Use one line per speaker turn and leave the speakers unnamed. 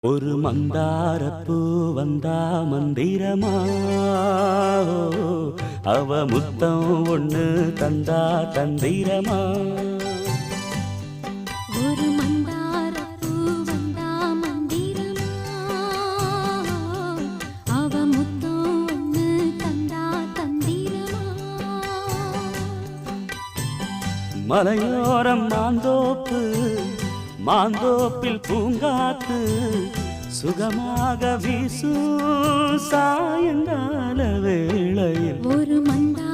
ஒரு மந்தாரப்பூ வந்தா மந்திரமா அவ முத்தம் ஒண்ணு தந்தா தந்திரமா
ஒரு மந்தாரப்பூ வந்தா மந்திரமா அவ முத்தம் ஒண்ணு தந்தா தந்திரமா
மலையோரம் மாந்தோப்பு மாந்தோப்பில் பூங்காத்து சுகமாக வீசும் சாயங்கால வேளையில்
ஒரு மந்தா